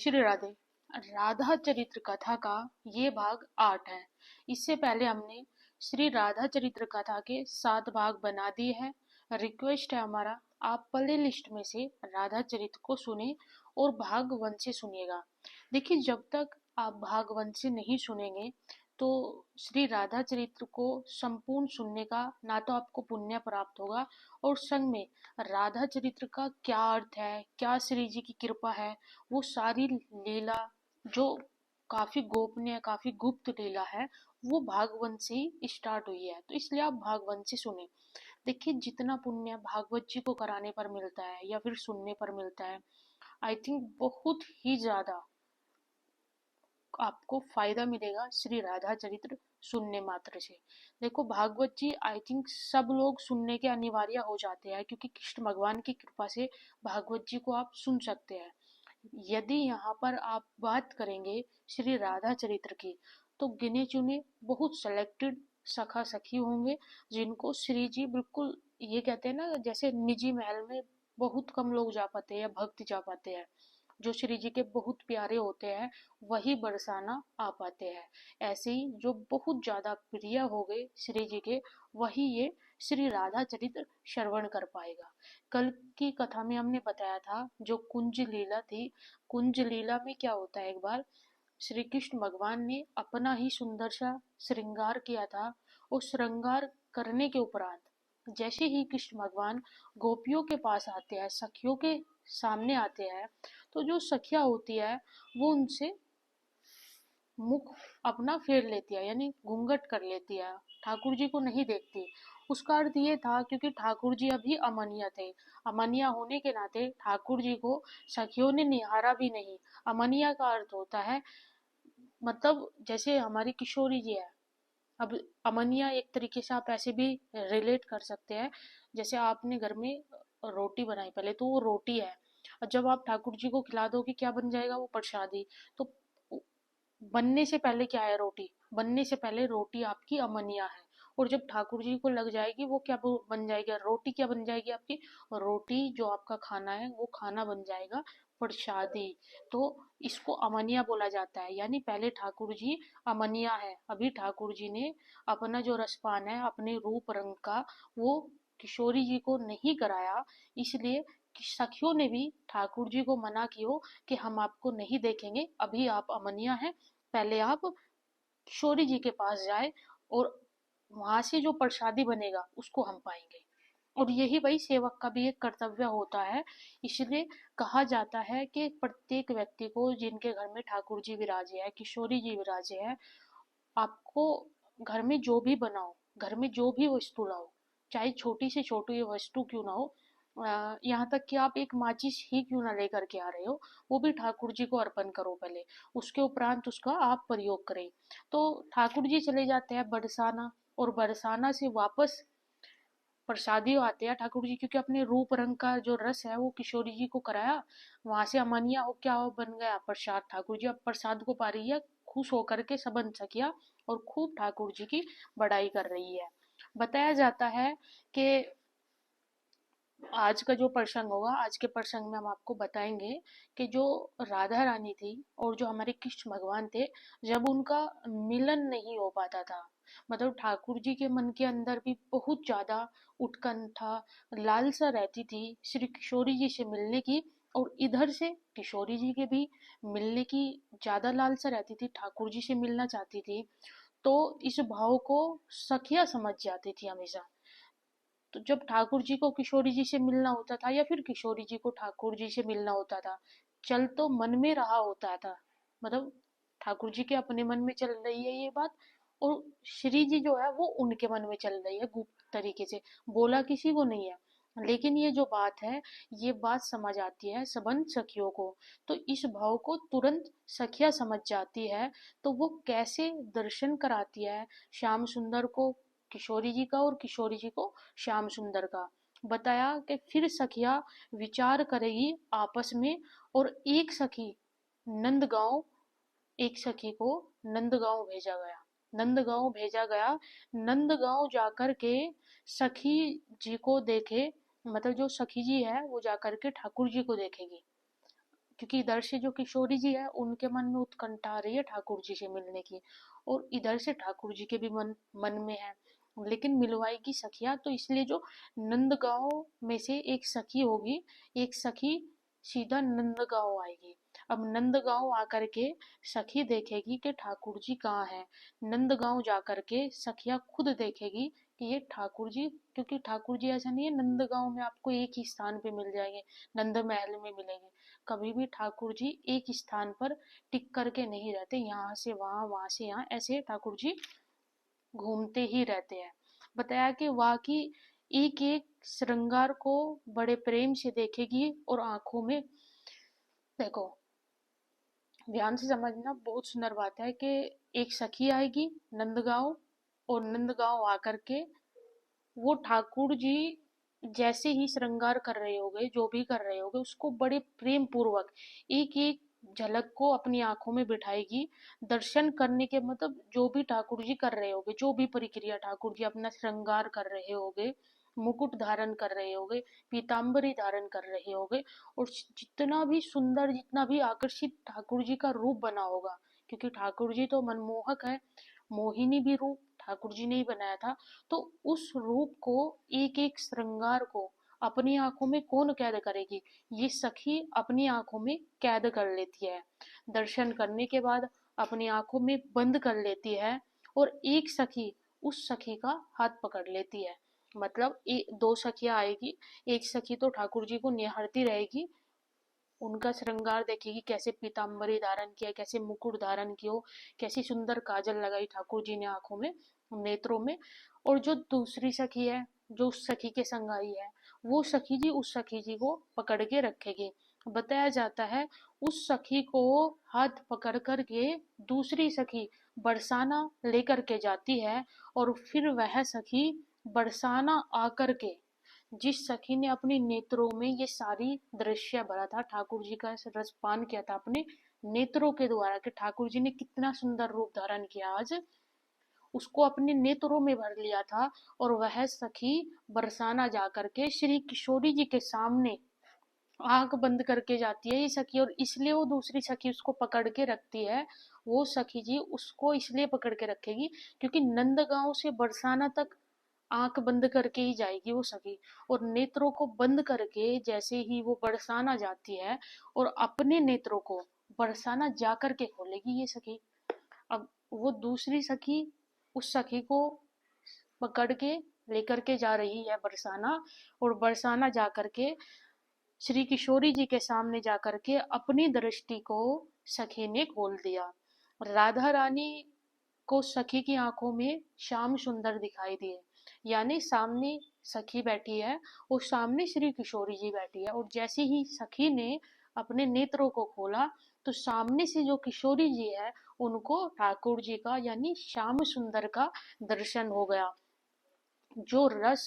श्री राधे। राधा चरित्र कथा का ये भाग 8 है। इससे पहले हमने श्री राधा चरित्र कथा के 7 भाग बना दिए हैं। रिक्वेस्ट है हमारा, आप प्ले लिस्ट में से राधा चरित्र को सुने और भाग 1 से सुनिएगा। देखिए, जब तक आप भाग 1 से नहीं सुनेंगे तो श्री राधा चरित्र को संपूर्ण सुनने का ना तो आपको पुण्य प्राप्त होगा, और संग में राधा चरित्र का क्या अर्थ है, क्या श्री जी की कृपा है, वो सारी लीला जो काफी गोपनीय, काफी गुप्त लीला है, वो भागवत से ही स्टार्ट हुई है। तो इसलिए आप भागवत से सुने। देखिए, जितना पुण्य भागवत जी को कराने पर मिलता है या फिर सुनने पर मिलता है, आई थिंक बहुत ही ज्यादा आपको फायदा मिलेगा श्री राधा चरित्र सुनने मात्र से। देखो, भागवत जी आई थिंक सब लोग सुनने के अनिवार्य हो जाते हैं, क्योंकि कृष्ण भगवान की कृपा से भागवत जी को आप सुन सकते हैं। यदि यहाँ पर आप बात करेंगे श्री राधा चरित्र की, तो गिने चुने बहुत सेलेक्टेड सखा सखी होंगे जिनको श्री जी बिल्कुल, ये कहते हैं ना, जैसे निजी महल में बहुत कम लोग जा पाते हैं या भक्त जा पाते हैं, जो श्री जी के बहुत प्यारे होते हैं वही बरसाना आ पाते हैं। ऐसे ही जो बहुत ज्यादा प्रिय हो गए श्री जी के, वही ये श्री राधा चरित्र श्रवण कर पाएगा। कल की कथा में हमने बताया था जो कुंज लीला थी, कुंज लीला में क्या होता है, एक बार श्री कृष्ण भगवान ने अपना ही सुंदर सा श्रृंगार किया था। उस श्रृंगार करने के उपरांत जैसे ही कृष्ण भगवान गोपियों के पास आते हैं, सखियों के सामने आते हैं, तो जो सखिया होती है वो उनसे मुख अपना फेर लेती है, यानी घूंघट कर लेती है, ठाकुर जी को नहीं देखती। उसका अर्थ ये था क्योंकि ठाकुर जी अभी अमनिया थे। अमनिया होने के नाते ठाकुर जी को सखियों ने निहारा भी नहीं। अमनिया का अर्थ होता है, मतलब जैसे हमारी किशोरी जी है। अब अमनिया एक तरीके से आप ऐसे भी रिलेट कर सकते हैं, जैसे आपने घर में रोटी बनाई, पहले तो वो रोटी है, और जब आप ठाकुर जी को खिला दोगे क्या बन जाएगा, वो प्रसादी। तो बनने से पहले क्या है, रोटी। बनने से पहले रोटी आपकी अमनिया है, और जब ठाकुर जी को लग जाएगी वो क्या बन जाएगी, रोटी क्या बन जाएगी आपकी, रोटी जो आपका खाना है वो खाना बन जाएगा प्रसादी। तो इसको अमनिया बोला जाता है, यानी पहले ठाकुर जी अमनिया है, अभी ठाकुर जी ने अपना जो रसपान है अपने रूप रंग का, वो किशोरी जी को नहीं कराया। इसलिए कि सखियों ने भी ठाकुर जी को मना किया कि हम आपको नहीं देखेंगे, अभी आप अमनिया हैं, पहले आप किशोरी जी के पास जाए और वहां से जो प्रसादी बनेगा उसको हम पाएंगे। और यही भाई सेवक का भी एक कर्तव्य होता है। इसलिए कहा जाता है कि प्रत्येक व्यक्ति को, जिनके घर में ठाकुर जी विराजे हैं, किशोरी जी विराजे हैं, आपको घर में जो भी बनाओ, घर में जो भी वस्तु लाओ, चाहे छोटी से छोटी वस्तु क्यों ना हो, यहाँ तक कि आप एक माचिस ही क्यों ना लेकर के आ रहे हो, वो भी ठाकुर जी को अर्पण करो पहले, उसके उपरांत उसका आप प्रयोग करें। तो ठाकुर जी चले जाते हैं बरसाना, और बरसाना से वापस प्रसादी आते हैं ठाकुर जी, क्योंकि अपने रूप रंग का जो रस है वो किशोरी जी को कराया, वहां से अमनिया हो क्या हो बन गया प्रसाद। ठाकुर जी अब प्रसाद को पा रही है, खुश होकर के सबन सकिया, और खूब ठाकुर जी की बड़ाई कर रही है। बताया जाता है कि आज का जो प्रसंग होगा, आज के प्रसंग में हम आपको बताएंगे कि जो राधा रानी थी और जो हमारे कृष्ण भगवान थे, जब उनका मिलन नहीं हो पाता था, मतलब ठाकुर जी के मन के अंदर भी बहुत ज्यादा उत्कंठा, लालसा रहती थी श्री किशोरी जी से मिलने की, और इधर से किशोरी जी के भी मिलने की ज्यादा लालसा रहती थी, ठाकुर जी से मिलना चाहती थी। तो इस भाव को सखिया समझ जाती थी हमेशा। तो जब ठाकुर जी को किशोरी जी से मिलना होता था या फिर किशोरी जी को ठाकुर जी से मिलना होता था, चल तो मन में रहा होता था, मतलब ठाकुर जी के अपने मन में चल रही है ये बात, और श्री जी जो है वो उनके मन में चल रही है गुप्त तरीके से, बोला किसी को नहीं है, लेकिन ये जो बात है, ये बात समझ आती है सबन सखियों को। तो इस भाव को तुरंत सखिया समझ जाती है, तो वो कैसे दर्शन कराती है श्याम सुंदर को किशोरी जी का, और किशोरी जी को श्याम सुंदर का। बताया कि फिर सखिया विचार करेगी आपस में, और एक सखी नंदगांव, एक सखी को नंदगांव भेजा गया। नंदगांव भेजा गया, नंदगांव जाकर के सखी जी को देखे, मतलब जो सखी जी है वो जाकर के ठाकुर जी को देखेगी। क्योंकि इधर से जो किशोरी जी है उनके मन में उत्कंठा आ रही है ठाकुर जी से मिलने की, और इधर से ठाकुर जी के भी मन में है, लेकिन मिलवाएगी सखिया तो इसलिए जो नंदगांव में से एक सखी होगी, एक सखी सीधा नंदगांव आएगी। अब नंदगांव आकर के सखी देखेगी कि ठाकुर जी कहाँ है। नंदगांव जाकर के सखिया खुद देखेगी कि ये ठाकुर जी, क्योंकि ठाकुर जी ऐसा नहीं है नंदगांव में आपको एक ही स्थान पे मिल जाएंगे, नंद महल में मिलेंगे। कभी भी ठाकुर जी एक स्थान पर टिक करके नहीं रहते, यहाँ से वहां, वहां से यहाँ, ऐसे ठाकुर जी घूमते ही रहते हैं। बताया कि वहाँ की एक एक श्रृंगार को बड़े प्रेम से देखेगी और आंखों में, देखो ध्यान से समझना, बहुत सुंदर बात है कि एक सखी आएगी नंदगांव, और नंदगांव आकर के वो ठाकुर जी जैसे ही श्रृंगार कर रहे होगे, जो भी कर रहे होगे, उसको बड़े प्रेम पूर्वक एक एक झलक को अपनी आंखों में बिठाएगी। दर्शन करने के मतलब जो भी ठाकुर जी कर रहे होगे, जो भी प्रक्रिया ठाकुर जी अपना श्रृंगार कर रहे होगे, मुकुट धारण कर रहे होगे, पीताम्बरी धारण कर रहे होगे, और जितना भी सुंदर, जितना भी आकर्षित ठाकुर जी का रूप बना होगा, क्योंकि ठाकुर जी तो मनमोहक है, मोहिनी भी रूप ठाकुर जी ने ही बनाया था, तो उस रूप को, एक एक श्रृंगार को अपनी आंखों में कौन कैद करेगी? ये सखी अपनी आंखों में कैद कर लेती है। दर्शन करने के बाद अपनी आंखों में बंद कर लेती है, और एक सखी उस सखी का हाथ पकड़ लेती है। मतलब दो सखियां आएगी, एक सखी तो ठाकुर जी को निहारती रहेगी, उनका श्रृंगार देखेगी, कैसे पीताम्बरी धारण किया, कैसे मुकुट धारण किया, कैसी सुंदर काजल लगाई ठाकुर जी ने आंखों में, नेत्रों में। और जो दूसरी सखी है, जो उस सखी के संग आई है, वो सखी जी उस सखी जी को पकड़ के रखेगी। बताया जाता है उस सखी को हाथ पकड़ कर के दूसरी सखी बरसाना लेकर के जाती है, और फिर वह सखी बरसाना आकर के, जिस सखी ने अपने नेत्रों में ये सारी दृश्य भरा था, ठाकुर जी का रसपान किया था अपने नेत्रों के द्वारा कि ठाकुर जी ने कितना सुंदर रूप धारण किया आज, उसको अपने नेत्रों में भर लिया था। और वह सखी बरसाना जाकर के श्री किशोरी जी के सामने आंख बंद करके जाती है ये सखी, और इसलिए वो दूसरी सखी उसको पकड़ के रखती है। वो सखी जी उसको इसलिए पकड़ के रखेगी क्योंकि नंदगांव से बरसाना तक आंख बंद करके ही जाएगी वो सखी, और नेत्रों को बंद करके जैसे ही वो बरसाना जाती है, और अपने नेत्रों को बरसाना जा करके खोलेगी ये सखी। अब वो दूसरी सखी उस सखी को पकड़ के लेकर के जा रही है बरसाना, और बरसाना जा करके श्री किशोरी जी के सामने जाकर के अपनी दृष्टि को सखी ने खोल दिया। राधा रानी को सखी की आंखों में श्याम सुंदर दिखाई दिए, यानी सामने सखी बैठी है और सामने श्री किशोरी जी बैठी है, और जैसे ही सखी ने अपने नेत्रों को खोला तो सामने से जो किशोरी जी है उनको ठाकुर जी का यानी श्याम सुंदर का दर्शन हो गया। जो रस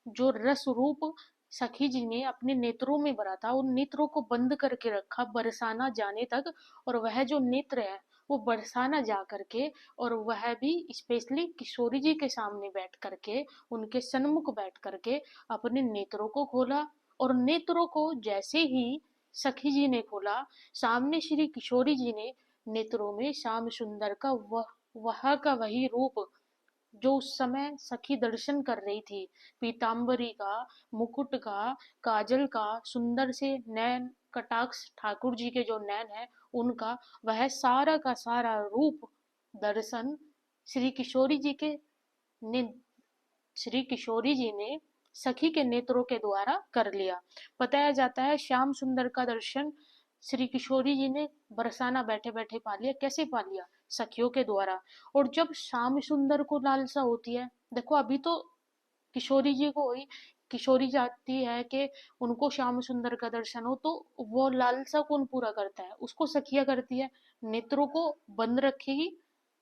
जो रस रूप सखी जी ने अपने नेत्रों में भरा था, उन नेत्रों को बंद करके रखा बरसाना जाने तक, और वह जो नेत्र है वो बरसाना जा करके, और वह भी स्पेशली किशोरी जी के सामने बैठ करके, उनके सन्मुख बैठ करके अपने नेत्रों को खोला। और नेत्रों को जैसे ही सखी जी ने खोला, सामने श्री किशोरी जी ने नेत्रों में श्याम सुंदर का वह का वही रूप जो उस समय सखी दर्शन कर रही थी, पीताम्बरी का, मुकुट का, काजल का, सुंदर से नैन कटाक्ष ठाकुर जी के जो नैन है उनका, वह सारा का सारा रूप दर्शन श्री किशोरी जी के ने श्री किशोरी जी ने सखी के नेत्रों के द्वारा कर लिया। बताया जाता है श्याम सुंदर का दर्शन श्री किशोरी जी ने बरसाना बैठे बैठे पा लिया। कैसे पा लिया? सखियों के द्वारा। और जब श्याम सुंदर को लालसा होती है, देखो अभी तो किशोरी जी को हुई, किशोरी चाहती है कि उनको श्याम सुंदर का दर्शन हो, तो वो लालसा कौन पूरा करता है? उसको सखिया करती है, नेत्रों को बंद रखेगी,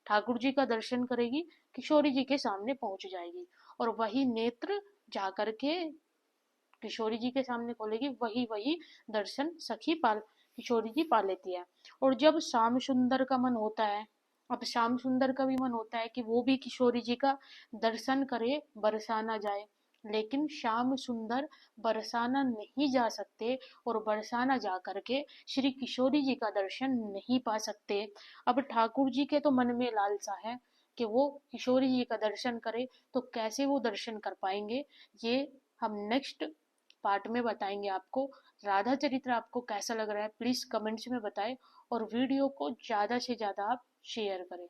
ठाकुर जी का दर्शन करेगी, किशोरी जी के सामने पहुंच जाएगी, और वही नेत्र जाकर के किशोरी जी के सामने खोलेगी, वही वही दर्शन सखी पाल किशोरी जी पा लेती है। और जब श्याम सुंदर का मन होता है, अब श्याम सुंदर का भी मन होता है कि वो भी किशोरी जी का दर्शन करे, बरसाना जाए, लेकिन श्याम सुंदर बरसाना नहीं जा सकते और बरसाना जा करके श्री किशोरी जी का दर्शन नहीं पा सकते। अब ठाकुर जी के तो मन में लालसा है कि वो किशोरी जी का दर्शन करे, तो कैसे वो दर्शन कर पाएंगे, ये हम नेक्स्ट पार्ट में बताएंगे आपको। राधा चरित्र आपको कैसा लग रहा है प्लीज कमेंट्स में बताएं, और वीडियो को ज्यादा से ज्यादा आप शेयर करें।